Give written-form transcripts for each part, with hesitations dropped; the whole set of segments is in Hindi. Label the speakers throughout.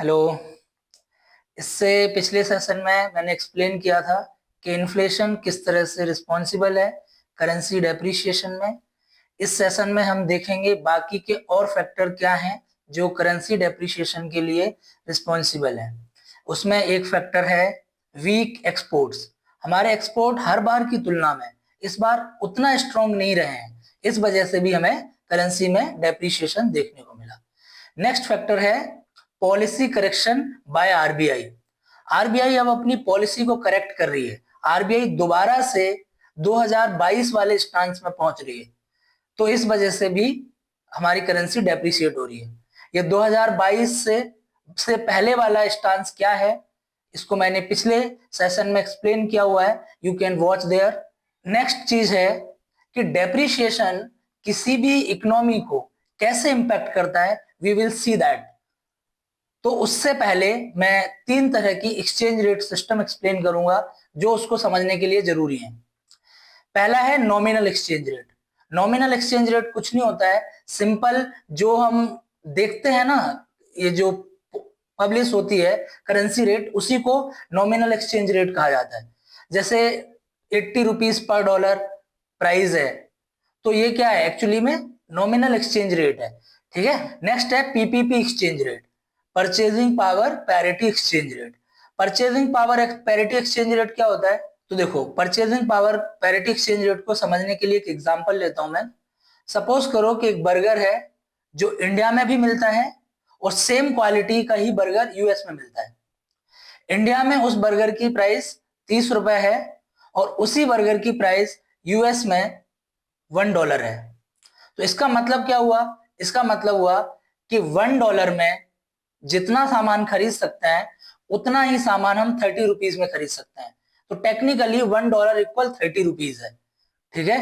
Speaker 1: हेलो। इससे पिछले सेशन में मैंने एक्सप्लेन किया था कि इन्फ्लेशन किस तरह से रिस्पॉन्सिबल है करेंसी डेप्रिसिएशन में। इस सेशन में हम देखेंगे बाकी के और फैक्टर क्या हैं जो करेंसी डेप्रिसिएशन के लिए रिस्पॉन्सिबल है। उसमें एक फैक्टर है वीक एक्सपोर्ट्स। हमारे एक्सपोर्ट हर बार की तुलना में इस बार उतना स्ट्रांग नहीं रहे हैं, इस वजह से भी हमें करेंसी में डेप्रिसिएशन देखने को मिला। नेक्स्ट फैक्टर है policy correction by RBI. RBI अब अपनी पॉलिसी को करेक्ट कर रही है। आरबीआई दोबारा से 2022 वाले स्टांस में पहुंच रही है, तो इस वजह से भी हमारी करेंसी डेप्रिशिएट हो रही है। ये 2022 से पहले वाला स्टांस क्या है, इसको मैंने पिछले सेशन में एक्सप्लेन किया हुआ है, you can watch there. Next चीज है कि डेप्रिशिएशन किसी भी इकोनॉमी को कैसे इंपैक्ट करता है, वी विल सी दैट। तो उससे पहले मैं तीन तरह की एक्सचेंज रेट सिस्टम एक्सप्लेन करूंगा जो उसको समझने के लिए जरूरी है। पहला है nominal exchange rate. Nominal exchange rate कुछ नहीं होता है, सिंपल जो हम देखते हैं ना, ये जो पब्लिश होती है करेंसी रेट, उसी को नॉमिनल एक्सचेंज रेट कहा जाता है। जैसे 80 रुपीज पर डॉलर प्राइस है, तो ये क्या है, एक्चुअली में नॉमिनल एक्सचेंज रेट है। ठीक है। नेक्स्ट है PPP exchange rate, purchasing power parity exchange rate. Purchasing power parity exchange rate क्या होता है, तो देखो purchasing power parity exchange rate को समझने के लिए एक एग्जांपल लेता हूं मैं। सपोज करो कि एक बर्गर है जो इंडिया में भी मिलता है और सेम क्वालिटी का ही बर्गर यूएस में मिलता है। इंडिया में उस बर्गर की प्राइस 30 रुपए है और उसी बर्गर की प्राइस यूएस में $1 है। तो इसका मतलब क्या हुआ, इसका मतलब हुआ कि $1 में जितना सामान खरीद सकते हैं उतना ही सामान हम 30 रुपीज में खरीद सकते हैं। तो टेक्निकली $1 इक्वल 30 रुपीज है। ठीक है।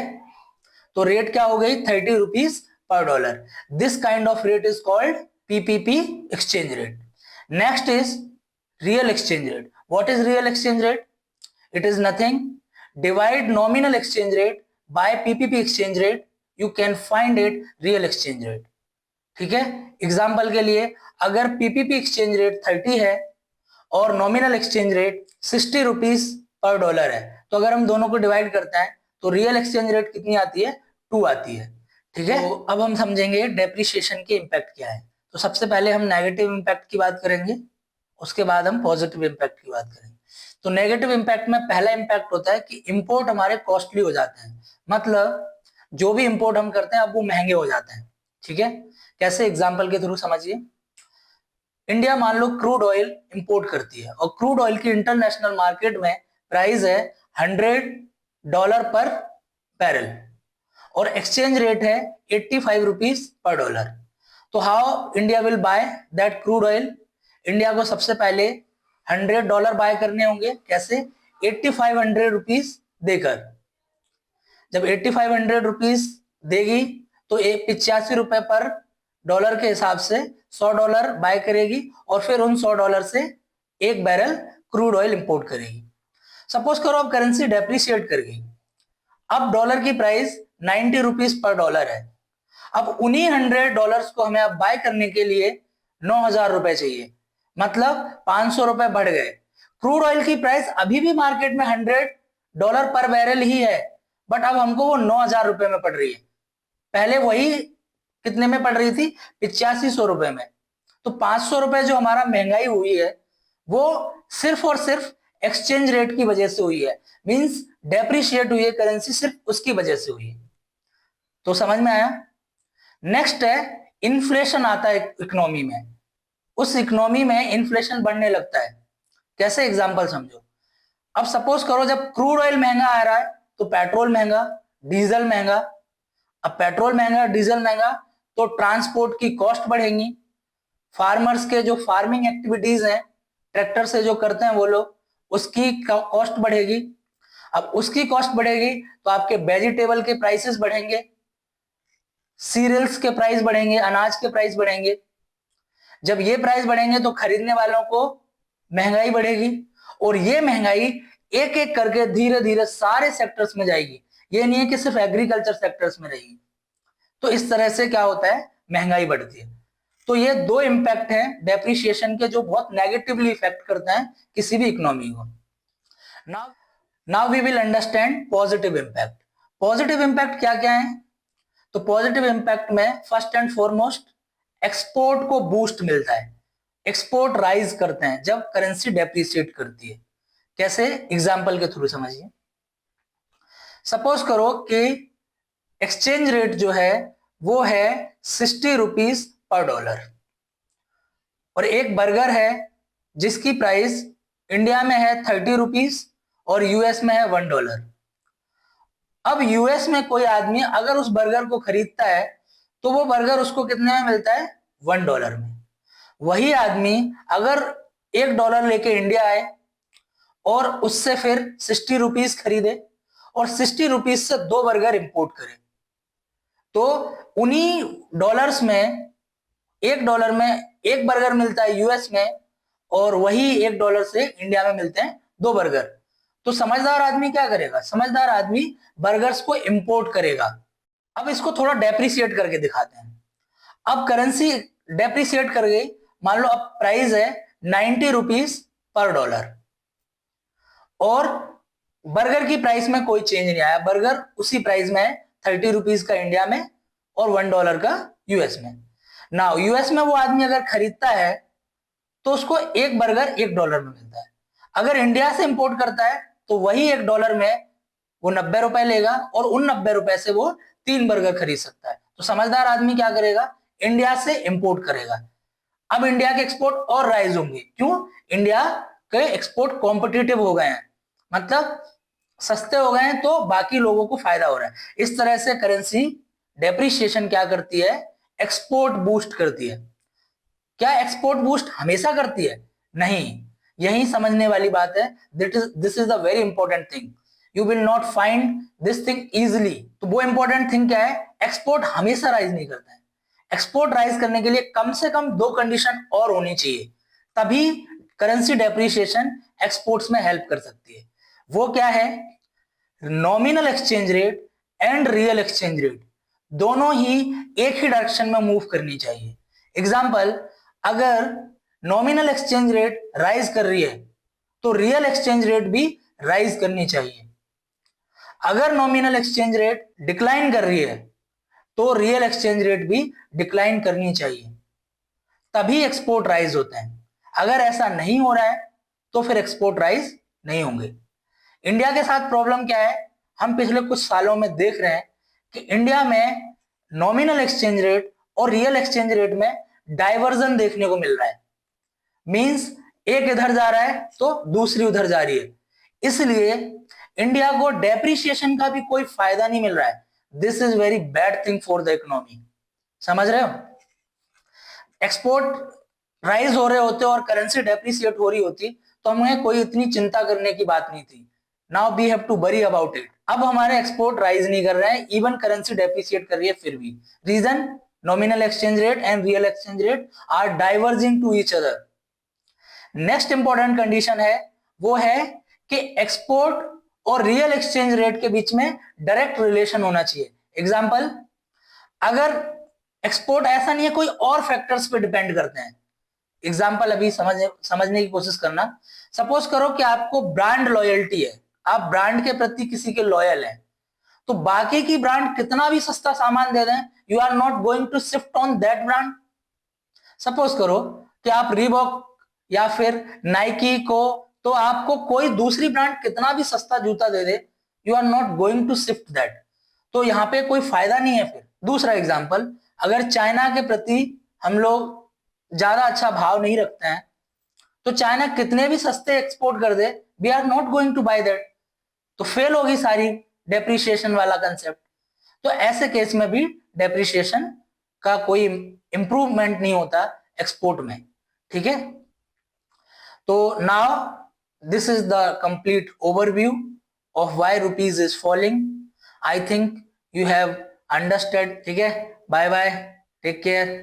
Speaker 1: तो रेट क्या हो गई, 30 rupees per dollar. This kind of rate is called PPP exchange rate. Next is real exchange rate. What is real exchange rate? It is nothing, divide nominal exchange rate by PPP exchange rate, you can find it real exchange rate. ठीक है। एग्जाम्पल के लिए, अगर पीपीपी एक्सचेंज रेट 30 है और nominal exchange rate 60 rupees per dollar है, तो अगर हम दोनों को डिवाइड करते हैं तो रियल एक्सचेंज रेट कितनी आती है, 2 आती है। ठीक है। तो अब हम समझेंगे डेप्रिसिएशन के इंपैक्ट क्या है। तो सबसे पहले हम नेगेटिव इंपैक्ट की बात करेंगे, उसके बाद हम पॉजिटिव इंपैक्ट की बात करेंगे। तो नेगेटिव इंपैक्ट में पहला इंपैक्ट होता है कि इंपोर्ट हमारे कॉस्टली हो जाते हैं, मतलब जो भी इंपोर्ट हम करते हैं अब वो महंगे हो जाते हैं। ठीक है। कैसे, एग्जाम्पल के थ्रू समझिए। इंडिया मान लो क्रूड ऑयल इंपोर्ट करती है और क्रूड ऑयल की इंटरनेशनल मार्केट में प्राइस है $100 पर बैरल और एक्सचेंज रेट है 85 रुपीज पर डॉलर। तो how India will buy that crude oil? India को सबसे पहले $100 बाय करने होंगे। कैसे? 8500 रुपीज देकर। जब 8500 रुपीज देगी तो 85 रुपए पर डॉलर के हिसाब से $100 बाय करेगी और फिर उन $100 से 1 बैरल क्रूड ऑयल इंपोर्ट करेगी। सपोज करो अब करेंसी डेप्रिशिएट कर गई, अब डॉलर की प्राइस 90 रुपीज पर डॉलर है। अब उन्हीं $100 को हमें अब बाय करने के लिए 9000 रुपए चाहिए, मतलब 500 रुपए बढ़ गए। क्रूड ऑयल की प्राइस अभी भी मार्केट में $100 पर बैरल ही है, बट अब हमको वो 9000 रुपए में पड़ रही है। पहले वही कितने में पड़ रही थी, 8500 रुपए में। तो 500 रुपए जो हमारा महंगाई हुई है वो सिर्फ और सिर्फ एक्सचेंज रेट की वजह से हुई है, मींस डेप्रिशिएट हुई है करेंसी सिर्फ उसकी वजह से हुई है। तो समझ में आया? नेक्स्ट है इन्फ्लेशन आता है इकोनॉमी में। उस इकोनॉमी में इन्फ्लेशन बढ़ने लगता है। कैसे, एग्जांपल समझो। अब सपोज करो जब क्रूड ऑयल महंगा आ रहा है तो पेट्रोल महंगा, डीजल महंगा। अब पेट्रोल महंगा, डीजल महंगा, तो ट्रांसपोर्ट की कॉस्ट बढ़ेंगी। फार्मर्स के जो फार्मिंग एक्टिविटीज हैं, ट्रैक्टर से जो करते हैं वो लोग, उसकी कॉस्ट बढ़ेगी। अब उसकी कॉस्ट बढ़ेगी तो आपके वेजिटेबल के प्राइसेस बढ़ेंगे, सीरियल्स के प्राइस बढ़ेंगे, अनाज के प्राइस बढ़ेंगे। जब ये प्राइस बढ़ेंगे तो खरीदने वालों को महंगाई बढ़ेगी और ये महंगाई एक एक करके धीरे धीरे सारे सेक्टर्स में जाएगी। ये नहीं है कि सिर्फ एग्रीकल्चर सेक्टर्स में रहेगी। तो इस तरह से क्या होता है, महंगाई बढ़ती है। तो ये दो इम्पैक्ट हैं डेप्रिसिएशन के जो बहुत नेगेटिवली इफेक्ट करते हैं किसी भी इकोनॉमी को। Now we will understand positive impact. Positive impact क्या क्या है? तो पॉजिटिव इम्पैक्ट में फर्स्ट एंड फॉरमोस्ट एक्सपोर्ट को बूस्ट मिलता है, एक्सपोर्ट राइज करते हैं जब करेंसी डेप्रिसिएट करती है। कैसे? एग्जाम्पल के थ्रू समझिए। सपोज करो कि एक्सचेंज रेट जो है वो है 60 रुपीज पर डॉलर, और एक बर्गर है जिसकी प्राइस इंडिया में है 30 रुपीज और यूएस में है $1। अब यूएस में कोई आदमी अगर उस बर्गर को खरीदता है तो वो बर्गर उसको कितने में मिलता है? $1 में। वही आदमी अगर $1 लेके इंडिया आए और उससे फिर 60 रुपीज खरीदे और 60 रुपीज से 2 बर्गर इंपोर्ट करे, तो उन्हीं डॉलर्स में $1 में एक बर्गर मिलता है यूएस में, और वही $1 से इंडिया में मिलते हैं 2 बर्गर। तो समझदार आदमी क्या करेगा? समझदार आदमी बर्गर्स को इंपोर्ट करेगा। अब इसको थोड़ा डेप्रिसिएट करके दिखाते हैं। अब करेंसी डेप्रिसिएट कर गई, मान लो अब प्राइस है 90 रुपीज पर डॉलर और बर्गर की प्राइस में कोई चेंज नहीं आया, बर्गर उसी प्राइस में है 30 रुपीज का इंडिया में और $1 का यूएस में। नाउ यूएस में वो आदमी अगर खरीदता है तो उसको एक बर्गर $1 में मिलता है। अगर इंडिया से इंपोर्ट करता है तो वही $1 में वो 90 रुपए लेगा और उन 90 रुपए से वो 3 बर्गर खरीद सकता है। तो समझदार आदमी क्या करेगा? इंडिया से इंपोर्ट करेगा। अब इंडिया के एक्सपोर्ट और राइज होंगे। क्यों? इंडिया के एक्सपोर्ट कॉम्पिटिटिव हो गए हैं, मतलब सस्ते हो गए हैं, तो बाकी लोगों को फायदा हो रहा है। इस तरह से करेंसी डेप्रिसिएशन क्या करती है? एक्सपोर्ट बूस्ट करती है। क्या एक्सपोर्ट बूस्ट हमेशा करती है? नहीं। यही समझने वाली बात है। This is the very important thing, you will not find this thing easily. तो वो इंपॉर्टेंट थिंग क्या है? एक्सपोर्ट हमेशा राइज नहीं करता है। एक्सपोर्ट राइज करने के लिए कम से कम 2 कंडीशन और होनी चाहिए, तभी करेंसी डेप्रिसिएशन एक्सपोर्ट्स में हेल्प कर सकती है। वो क्या है? Nominal exchange rate and real exchange rate दोनों ही एक ही डायरेक्शन में मूव करनी चाहिए। एग्जाम्पल, अगर नॉमिनल एक्सचेंज रेट राइज कर रही है तो रियल एक्सचेंज रेट भी राइज करनी चाहिए। अगर नॉमिनल एक्सचेंज रेट डिक्लाइन कर रही है तो रियल एक्सचेंज रेट भी डिक्लाइन करनी चाहिए, तभी एक्सपोर्ट राइज होते हैं। अगर ऐसा नहीं हो रहा है तो फिर एक्सपोर्ट राइज नहीं होंगे। इंडिया के साथ प्रॉब्लम क्या है? हम पिछले कुछ सालों में देख रहे हैं कि इंडिया में नॉमिनल एक्सचेंज रेट और रियल एक्सचेंज रेट में डाइवर्जन देखने को मिल रहा है। मींस एक इधर जा रहा है तो दूसरी उधर जा रही है, इसलिए इंडिया को डेप्रिसिएशन का भी कोई फायदा नहीं मिल रहा है। This is very bad thing for the economy. समझ रहे हो? एक्सपोर्ट राइज हो रहे होते और करेंसी डेप्रिसिएट हो रही होती तो हमें कोई इतनी चिंता करने की बात नहीं थी। Now we have to worry about it. अब हमारे एक्सपोर्ट राइज नहीं कर रहे हैं, इवन करेंसी डेप्रिसिएट कर रही है फिर भी। Reason? Nominal exchange rate and real exchange rate are diverging to each other. Next important condition है वो है कि एक्सपोर्ट और रियल एक्सचेंज रेट के बीच में डायरेक्ट रिलेशन होना चाहिए। एग्जांपल, अगर एक्सपोर्ट ऐसा नहीं है, कोई और फैक्टर्स पे डिपेंड करते हैं। एग्जांपल अभी समझने की कोशिश करना। सपोज करो कि आपको ब्रांड लॉयल्टी है, आप ब्रांड के प्रति किसी के लॉयल हैं, तो बाकी की ब्रांड कितना भी सस्ता सामान दे दें, you are not going to shift on that brand. Suppose करो कि आप रीबॉक या फिर नाइकी को, तो आपको कोई दूसरी ब्रांड कितना भी सस्ता जूता दे दे, you are not going to shift that, तो यहाँ पे कोई फायदा नहीं है फिर। दूसरा एग्जांपल, अगर चाइना के प्रति हम लोग ज्यादा अच्छा भाव नहीं रखते हैं तो चाइना कितने भी सस्ते एक्सपोर्ट कर दे, we are not going to buy that, तो फेल होगी सारी डेप्रिसिएशन वाला कंसेप्ट। तो ऐसे केस में भी डेप्रिसिएशन का कोई इंप्रूवमेंट नहीं होता एक्सपोर्ट में। ठीक है, तो now this is the complete overview of why rupees is falling. I think you have understand. ठीक है, बाय बाय, टेक केयर।